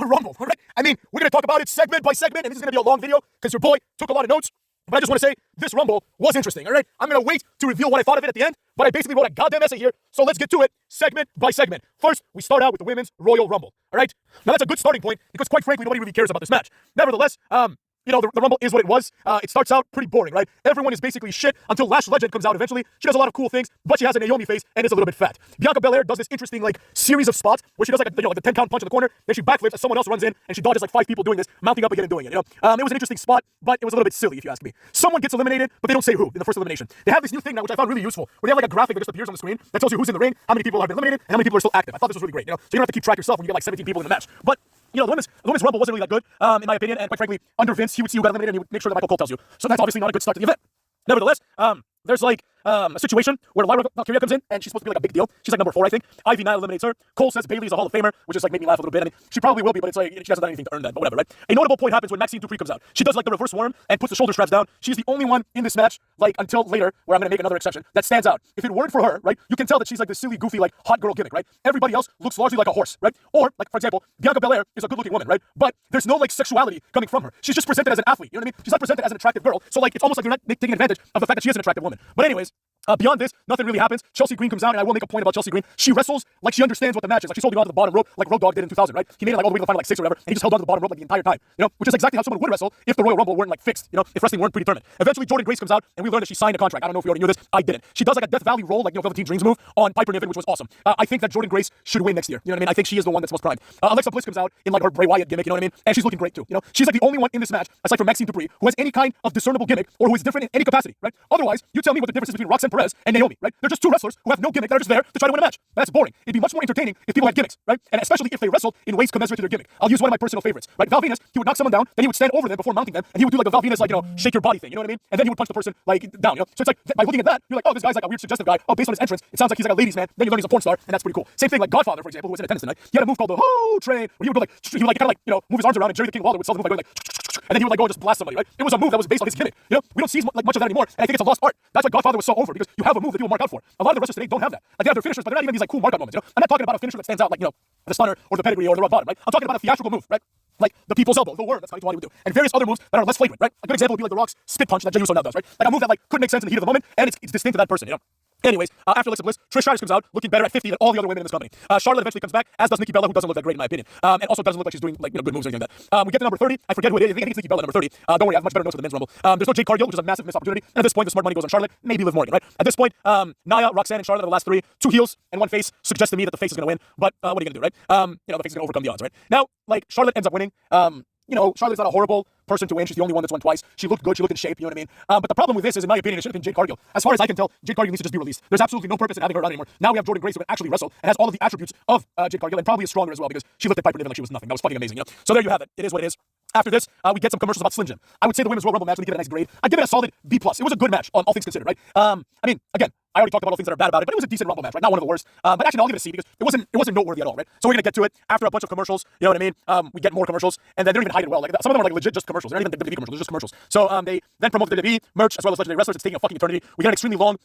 Rumble, all right? I mean, we're going to talk about it segment by segment, and this is going to be a long video because your boy took a lot of notes. But I just want to say, this Rumble was interesting, all right? I'm going to wait to reveal what I thought of it at the end, but I basically wrote a goddamn essay here, so let's get to it segment by segment. First, we start out with the Women's Royal Rumble, all right? Now, that's a good starting point because, quite frankly, nobody really cares about this match. Nevertheless, you know, the Rumble is what it was. It starts out pretty boring, right? Everyone is basically shit until Lash Legend comes out eventually. She does a lot of cool things, but she has a Naomi face and is a little bit fat. Bianca Belair does this interesting, like, series of spots where she does, like, like the 10-count punch in the corner, then she backflips as someone else runs in, and she dodges, like, 5 people doing this, mounting up again and doing it, you know? It was an interesting spot, but it was a little bit silly, if you ask me. Someone gets eliminated, but they don't say who in the first elimination. They have this new thing now, which I found really useful, where they have, like, a graphic that just appears on the screen that tells you who's in the ring, how many people have been eliminated, and how many people are still active. I thought this was really great, you know? So you don't have to keep track yourself when you get, like, 17 people in the match. But you know, the women's Rumble wasn't really that good, in my opinion, and quite frankly, under Vince, he would see who got eliminated and he would make sure that Michael Cole tells you. So that's obviously not a good start to the event. Nevertheless, there's like a situation where Lyra Valkyria comes in and she's supposed to be like a big deal. She's like number 4, I think. Ivy Nile eliminates her. Cole says Bayley's a Hall of Famer, which is like made me laugh a little bit. I mean, she probably will be, but it's like she hasn't done anything to earn that, but whatever, right? A notable point happens when Maxine Dupri comes out. She does like the reverse worm and puts the shoulder straps down. She's the only one in this match, like until later, where I'm gonna make another exception, that stands out. If it weren't for her, right, you can tell that she's like this silly, goofy, like hot girl gimmick, right? Everybody else looks largely like a horse, right? Or like, for example, Bianca Belair is a good-looking woman, right? But there's no like sexuality coming from her. She's just presented as an athlete. You know what I mean? She's not presented as an attractive girl. So like, it's almost like they're not taking advantage of the fact that she is an attractive woman. But anyways. Beyond this, nothing really happens. Chelsea Green comes out, and I will make a point about Chelsea Green. She wrestles like she understands what the match is. Like she's holding on to the bottom rope, like Road Dogg did in 2000, right? He made it like all the way to the final like 6 or whatever, and he just held on to the bottom rope like the entire time. You know, which is exactly how someone would wrestle if the Royal Rumble weren't like fixed. You know, if wrestling weren't predetermined. Eventually, Jordynne Grace comes out, and we learn that she signed a contract. I don't know if you already knew this. I didn't. She does like a Death Valley roll, like you know, Velveteen Dreams move on Piper Niven, which was awesome. I think that Jordynne Grace should win next year. You know what I mean? I think she is the one that's most primed. Alexa Bliss comes out in like her Bray Wyatt gimmick. You know what I mean? And she's looking great too. You know, she's like the only one in this match, aside from Maxine Dupri, who has any kind of discernible gimmick or who is different in any capacity, right? Otherwise, you tell me what the difference is between Roxanne Perez and Naomi, right? They're just two wrestlers who have no gimmick that are just there to try to win a match. That's boring. It'd be much more entertaining if people had gimmicks, right? And especially if they wrestled in ways commensurate to their gimmick. I'll use one of my personal favorites, right? Val Venus, he would knock someone down, then he would stand over them before mounting them, and he would do like the Val Venus, like, you know, shake your body thing, you know what I mean? And then he would punch the person, like, down, you know? So it's like, by looking at that, you're like, oh, this guy's like a weird suggestive guy. Oh, based on his entrance, it sounds like he's like a ladies' man. Then you learn he's a porn star, and that's pretty cool. Same thing like Godfather, for example, who was in attendance tonight. He had a move called the Ho Train, where he would go like, he would like kind of like, you know, move his arms around, and Jerry the King Lawler would sell the move by going like, and then he would like go and just blast somebody, right? It was a move that was based on his gimmick. You know, we don't see like much of that anymore, and I think it's a lost art. That's why Godfather was so over, because you have a move that people mark out for. A lot of the wrestlers today don't have that. Like they have their finishers, but they're not even these like cool mark out moments. You know, I'm not talking about a finisher that stands out like, you know, the stunner or the pedigree or the rock bottom, right? I'm talking about a theatrical move, right? Like the people's elbow, the worm, that's how he would do, and various other moves that are less flagrant, right? A good example would be like the Rock's spit punch that Jey Uso now does, right? Like a move that like could make sense in the heat of the moment, and it's distinct to that person, you know. Anyways, after Alexa Bliss, Trish Stratus comes out looking better at 50 than all the other women in this company. Charlotte eventually comes back, as does Nikki Bella, who doesn't look that great in my opinion, and also doesn't look like she's doing like, you know, good moves or anything like that. We get to number 30. I forget who it is. I think it's Nikki Bella, number 30. Don't worry, I have much better notes for the men's rumble. There's no Jade Cargill, which is a massive missed opportunity. And at this point, the smart money goes on Charlotte, maybe Liv Morgan, right? At this point, Nia, Roxanne, and Charlotte are the last 3. 2 heels and 1 face suggests to me that the face is gonna win. But what are you gonna do, right? You know, the face is gonna overcome the odds, right? Now, like Charlotte ends up winning. You know, Charlotte's not a horrible person to win. She's the only one that's won twice. She looked good. She looked in shape. You know what I mean? But the problem with this is, in my opinion, it should have been Jade Cargill. As far as I can tell, Jade Cargill needs to just be released. There's absolutely no purpose in having her around anymore. Now we have Jordynne Grace who can actually wrestle and has all of the attributes of Jade Cargill and probably is stronger as well because she looked at Piper Niven like she was nothing. That was fucking amazing, you know? So there you have it. It is what it is. After this, we get some commercials about Slim Jim. I would say the Women's Royal Rumble match, we give it a nice grade. I'd give it a solid B+. It was a good match, all things considered, right? I mean, again, I already talked about all things that are bad about it, but it was a decent Rumble match, right? Not one of the worst. But actually, I'll give it a C because it wasn't noteworthy at all, right? So we're gonna get to it after a bunch of commercials. You know what I mean? We get more commercials, and then they don't even hide it well. Like some of them are like legit just commercials. They're not even WWE commercials. They're just commercials. So they then promote the WWE merch as well as legendary wrestlers. It's taking a fucking eternity. We get an extremely long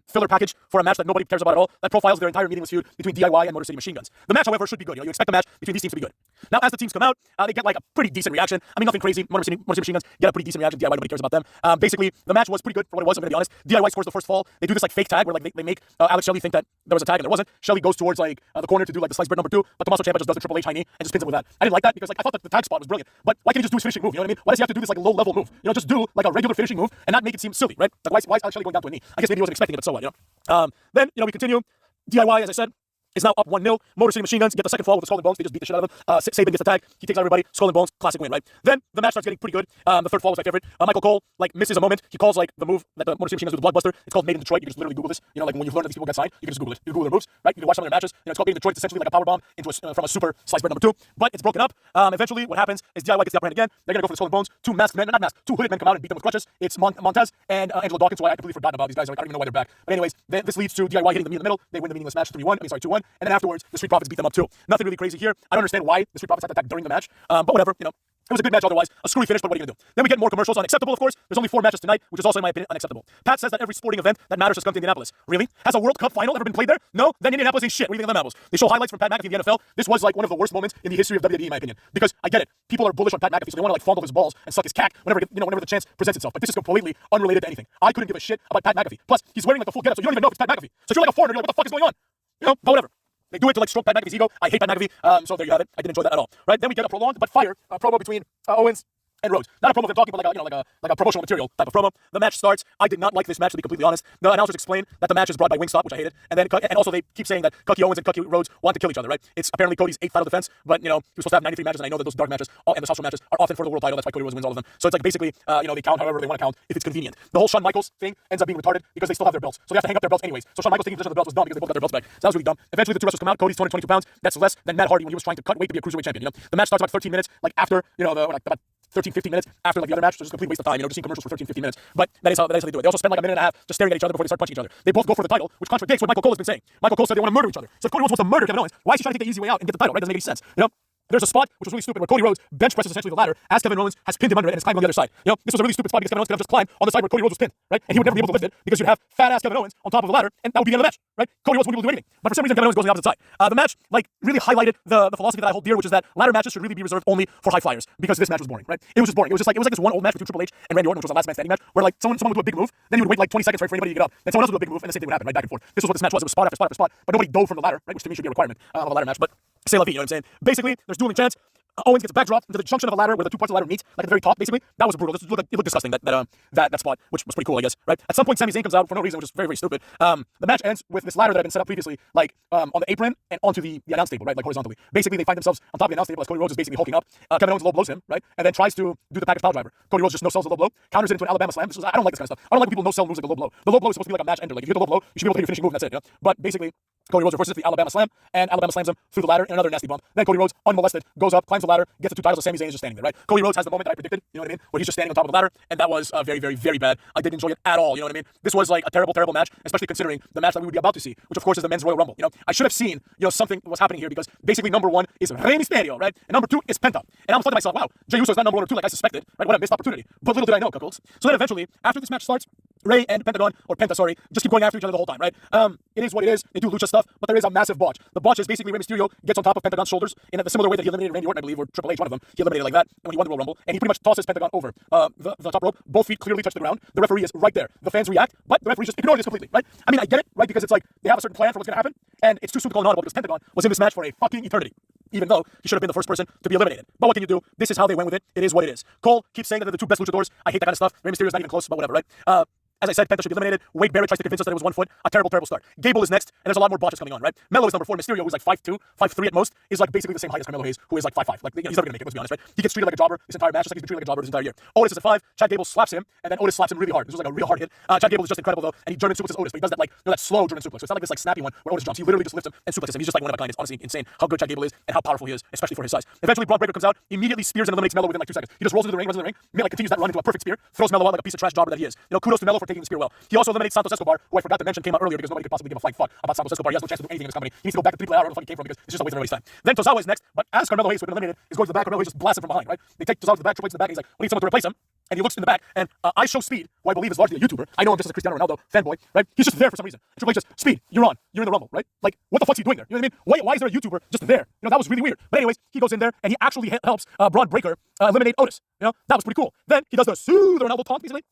filler package for a match that nobody cares about at all. That profiles their entire meaningless feud between DIY and Motor City Machine Guns. The match, however, should be good. You know, you expect the match between these teams to be good. Now, as the teams come out, they get like a pretty decent reaction. I mean, nothing crazy. Motor City Machine Guns get a pretty decent reaction. DIY, nobody cares about them. Basically, the match was pretty good for what it was. I'm gonna be honest. DIY scores the first fall. They do this like fake tag where like they make Alex Shelley think that there was a tag and there wasn't. Shelley goes towards like the corner to do like the sliced bread number 2, but Tommaso Ciampa just does the Triple H high knee and just pins him with that. I didn't like that because like I thought that the tag spot was brilliant, but why can't he just do his finishing move? You know what I mean? Why does he have to do this like low level move? You know, just do like a regular finishing move and not make it seem silly, right? Like why is Alex Shelley going down to a knee? I guess maybe he wasn't expecting it, but so what, you know? Then you know we continue. DIY, as I said, is now up 1-0. Motor City Machine Guns get the second fall with the Skull and Bones. They just beat the shit out of him. Sabin gets the tag. He takes out everybody. Skull and Bones, classic win, right? Then the match starts getting pretty good. The third fall was my favorite. Michael Cole like misses a moment. He calls like the move that the Motor City Machine Guns do with Blockbuster. It's called Made in Detroit. You can just literally Google this. You know, like when you learn that these people get signed, you can just Google it. You Google their moves, right? You can watch some of their matches. You know, it's called Made in Detroit. It's essentially like a power bomb into from a super sliced bread number 2, but it's broken up. Eventually, what happens is DIY gets the upper hand again. They're gonna go for the Skull and Bones. 2 masked men, not masked, 2 hooded men come out and beat them with crutches. It's Montez and Angelo Dawkins, who I completely forgotten about. These guys, like, I don't even know why they're back. But anyways, this leads to DIY hitting the knee in the middle. They win the meaningless match 3-1. 2-1. And then afterwards, the Street Profits beat them up too. Nothing really crazy here. I don't understand why the Street Profits had to attack during the match, but whatever, you know. It was a good match otherwise. A screwy finish, but what are you going to do? Then we get more commercials. Unacceptable, of course. There's only 4 matches tonight, which is also, in my opinion, unacceptable. Pat says that every sporting event that matters has come to Indianapolis. Really? Has a World Cup final ever been played there? No? Then Indianapolis ain't shit. What do you think of Indianapolis? They show highlights from Pat McAfee in the NFL. This was like one of the worst moments in the history of WWE, in my opinion. Because I get it. People are bullish on Pat McAfee, so they want to like fondle his balls and suck his cack whenever the chance presents itself. But this is completely unrelated to anything. I couldn't give a shit about Pat McAfee. Plus, he's wearing like the full getup, so you don't even know if it's Pat McAfee. So if you're like a foreigner, you're like, what the fuck is going on? You know? But whatever. They do it to like stroke Pat McAfee's ego. I hate Pat McAfee. So there you have it. I didn't enjoy that at all. Right? Then we get a prolonged but fire promo between Owens and Rhodes. Not a promo of them talking, but like a promotional material type of promo. The match starts. I did not like this match, to be completely honest. The announcers explain that the match is brought by Wingstop, which I hated, and also they keep saying that Cookie Owens and Cookie Rhodes want to kill each other. Right? It's apparently Cody's 8th title defense, but he was supposed to have 93 matches, and I know that those dark matches and the social matches are often for the world title. That's why Cody Rhodes wins all of them. So it's like basically they count however they want to count if it's convenient. The whole Shawn Michaels thing ends up being retarded because they still have their belts, so they have to hang up their belts anyways. So Shawn Michaels taking possession of the belts was dumb because they both got their belts back. So that was really dumb. Eventually the two wrestlers come out. Cody's 222 pounds. That's less than Matt Hardy when he was trying to cut weight to be a cruiserweight champion. The match starts about 13 minutes, like after about 13, 15 minutes after like the other match, so it's just a complete waste of time, just seeing commercials for 13, 15 minutes. But that is how they do it. They also spend like a minute and a half just staring at each other before they start punching each other. They both go for the title, which contradicts what Michael Cole has been saying. Michael Cole said they want to murder each other. So if Cody Rhodes wants to murder Kevin Owens, why is he trying to take the easy way out and get the title? Right? Doesn't make any sense. There's a spot which was really stupid where Cody Rhodes bench presses essentially the ladder as Kevin Owens has pinned him under it and is climbing on the other side. This was a really stupid spot because Kevin Owens could have just climbed on the side where Cody Rhodes was pinned, right? And he would never be able to lift it because you'd have fat ass Kevin Owens on top of the ladder, and that would be the end of the match, right? Cody Rhodes wouldn't be able to do anything. But for some reason, Kevin Owens goes on the opposite side. The match really highlighted the philosophy that I hold dear, which is that ladder matches should really be reserved only for high flyers because this match was boring, right? It was just boring. It was like this one old match between Triple H and Randy Orton, which was a last man standing match, where like someone would do a big move, then you would wait like 20 seconds for anybody to get up, then someone else would do a big move, and the same thing would happen, right? Back and forth. This was what this match was. It was spot after spot after spot, but nobody dove from the ladder, right? Which to me should be a requirement of a ladder match. But say la vie, you know what I'm saying? Basically, there's dueling chants. Owens gets a backdrop into the junction of a ladder where the two parts of the ladder meet, like at the very top, basically. That was brutal. It looked disgusting, that spot, which was pretty cool, I guess, right? At some point, Sami Zayn comes out for no reason, which is very, very stupid. The match ends with this ladder that had been set up previously, like on the apron and onto the announce table, right? Like horizontally. Basically, they find themselves on top of the announce table as Cody Rhodes is basically hulking up. Kevin Owens low blows him, right? And then tries to do the package power driver. Cody Rhodes just no sells the low blow, counters it into an Alabama slam. I don't like this kind of stuff. I don't like when people no sell moves like a low blow. The low blow is supposed to be like a match ender. Like if you hit the low blow, you should be able to hit your finishing move and that's it, But basically, Cody Rhodes reverses the Alabama slam, and Alabama slams him through the ladder in another nasty bump. Then Cody Rhodes, unmolested, goes up, climbs the ladder, gets the 2 titles, and Sami Zayn is just standing there, right? Cody Rhodes has the moment that I predicted, you know what I mean? Where he's just standing on top of the ladder, and that was very, very, very bad. I didn't enjoy it at all, you know what I mean? This was like a terrible, terrible match, especially considering the match that we would be about to see, which of course is the Men's Royal Rumble. I should have seen, something was happening here because basically number 1 is Rey Mysterio, right? And number 2 is Penta. And I'm thought to myself, wow, Jey Uso is not number 1 or 2 like I suspected, right? What a missed opportunity. But little did I know, cuckolds. So then eventually, after this match starts, Rey and Penta, sorry, just keep going after each other the whole time, right? It is what it is. They do lucha stuff, but there is a massive botch. The botch is basically Rey Mysterio gets on top of Pentagon's shoulders in a similar way that he eliminated Randy Orton, I believe, or Triple H, one of them. He eliminated like that, and when he won the Royal Rumble, and he pretty much tosses Pentagon over the top rope. Both feet clearly touch the ground. The referee is right there. The fans react, but the referee just ignores this completely, right? I mean, I get it, right? Because it's like they have a certain plan for what's going to happen, and it's too soon to call an audible because Pentagon was in this match for a fucking eternity. Even though he should have been the first person to be eliminated. But what can you do? This is how they went with it. It is what it is. Cole keeps saying that they're the 2 best luchadors. I hate that kind of stuff. Rey Mysterio is not even close, but whatever, right? As I said, Penta should be eliminated. Wade Barrett tries to convince us that it was 1 foot. A terrible, terrible start. Gable is next, and there's a lot more botches coming on, right? Melo is number 4. Mysterio, who's like 5'2", 5'3" at most, is like basically the same height as Carmelo Hayes, who is like 5'5". Like, he's never gonna make it, let's be honest, right? He gets treated like a jobber this entire match, just like he's been treated like a jobber this entire year. Otis is at 5. Chad Gable slaps him, and then Otis slaps him really hard. This was like a real hard hit. Chad Gable is just incredible though, and he German suplexes Otis, but he does that like that slow German suplex. So it's not like this like snappy one where Otis jumps. He literally just lifts him and suplexes him. He's just like one of a kind. It's honestly insane how good Chad Gable is and how powerful he is, especially for his size. Eventually, Braun Breaker comes out, immediately spears and eliminates Melo within like 2 seconds. He just rolls into the ring, runs into the ring, like continues that run into a perfect spear, throws Melo out like a piece of trash jobber that he is. Kudos to Melo for taking the spear well. He also eliminates Santos Escobar, who I forgot to mention came out earlier because nobody could possibly give a flying fuck about Santos Escobar. He has no chance to do anything in this company. He needs to go back to AAA wherever the fuck he came from because it's just a waste of everybody's time. Then Tozawa is next, but as Carmelo Hayes, who had been eliminated, is going to the back. Carmelo Hayes just blasts him from behind, right? They take Tozawa to the back, Triple H to the back, and he's like, we need someone to replace him. And he looks in the back, and I Show Speed, who I believe is largely a YouTuber. I know him just as a Cristiano Ronaldo fanboy, right? He's just there for some reason. Triple H just, Speed, you're on. You're in the Rumble, right? Like, what the fuck's he doing there? You know what I mean? Why is there a YouTuber just there? That was really weird. But anyways, he goes in there, and he actually helps Braun Breaker eliminate Otis. That was pretty cool. Then he does the Soother Ronaldo taunt, basically.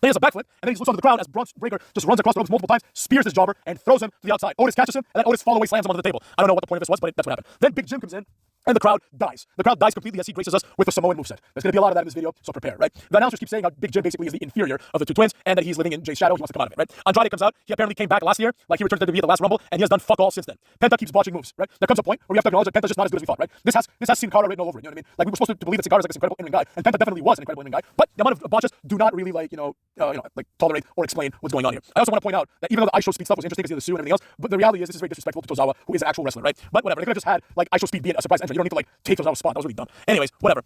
Then he does a backflip, and then he looks onto the ground as Braun Breaker just runs across the ropes multiple times, spears his jobber, and throws him to the outside. Otis catches him, and then Otis fall away slams him onto the table. I don't know what the point of this was, but that's what happened. Then Big Jim comes in, and the crowd dies. The crowd dies completely as he graces us with the Samoan moveset. There's going to be a lot of that in this video, so prepare, right? The announcers keep saying how Big Jim basically is the inferior of the 2 twins, and that he's living in Jay's shadow. He wants to come out of it, right? Andrade comes out. He apparently came back last year, like he returned to WWE at the last Rumble, and he has done fuck all since then. Penta keeps botching moves, right? There comes a point where we have to acknowledge that Penta's just not as good as we thought, right? This has Sin Cara written all over it, you know what I mean? Like we were supposed to believe that Sin Cara is like this incredible in-ring guy, and Penta definitely was an incredible in-ring guy, but the amount of botches do not really like tolerate or explain what's going on here. I also want to point out that even though the I Show Speed stuff was interesting because of the Sue and everything else, but the reality is this is very disrespectful to Tozawa, who is an actual wrestler, right? But whatever. They could have just had like I Show Speed be a surprise entrant. You don't need to like take Tozawa's spot. That was really dumb. Anyways, whatever.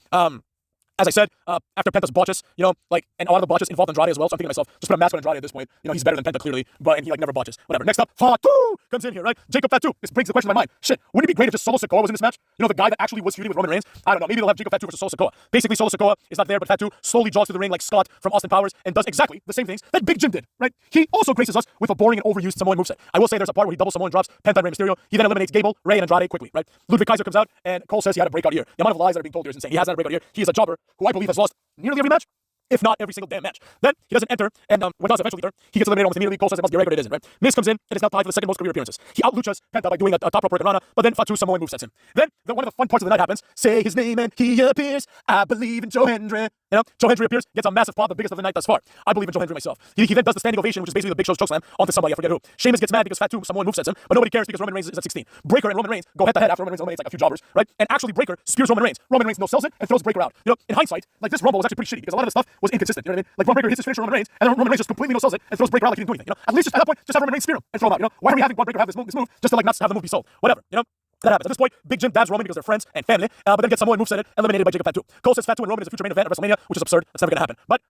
As I said, after Penta's botches, and a lot of the botches involved Andrade as well. So I'm thinking to myself, just put a mask on Andrade at this point. He's better than Penta clearly, and he never botches. Whatever. Next up, Fatu comes in here, right? Jacob Fatu. This brings the question to my mind. Shit, wouldn't it be great if just Solo Sikoa was in this match? The guy that actually was feuding with Roman Reigns. I don't know. Maybe they'll have Jacob Fatu versus Solo Sikoa. Basically, Solo Sikoa is not there, but Fatu slowly draws through the ring like Scott from Austin Powers and does exactly the same things that Big Jim did, right? He also graces us with a boring and overused Samoan moveset. I will say there's a part where he double Samoan drops Penta and Rey Mysterio. He then eliminates Gable, Rey, and Andrade quickly, right? Ludwig Kaiser comes out, and Cole says he had a breakout year. The amount of lies that are being told here is insane. He hasn't had a breakout year. He is a jobber who I believe has lost nearly every match, if not every single damn match. Then he doesn't enter, and when does eventually enter, he gets eliminated almost immediately. Cole says it must be a record, it isn't, right? Miz comes in and is now tied for the second most career appearances. He out-luchas Penta by doing a top rope Hurricanrana, but then Fatu Samoan move sets him. Then one of the fun parts of the night happens. Say his name and he appears. I believe in Joe Hendry. Joe Hendry appears, gets a massive pop, the biggest of the night thus far. I believe in Joe Hendry myself. He then does the standing ovation, which is basically the Big Show's chokeslam, onto somebody, I forget who. Sheamus gets mad because Fatu Samoan move sets him, but nobody cares because Roman Reigns is at 16. Breaker and Roman Reigns go head-to-head after Roman Reigns eliminates like a few jobbers, right? And actually Breaker spears Roman Reigns. Roman Reigns no-sells it and throws Breaker out. In hindsight, this Rumble was actually pretty shitty because a lot of the stuff was inconsistent. You know what I mean? Braun Breaker hits his finisher Roman Reigns, and then Roman Reigns just completely no-sells it and throws Breaker out like he didn't do anything. At least just at that point, just have Roman Reigns spear him and throw him out. Why are we having Braun Breaker have this move just to not have the move be sold? Whatever. That happens. At this point, Big Jim dabs Roman because they're friends and family, but then gets Samoan moveset eliminated by Jacob Fatu. Cole says Fatu and Roman is a future main event at WrestleMania, which is absurd. That's never going to happen. But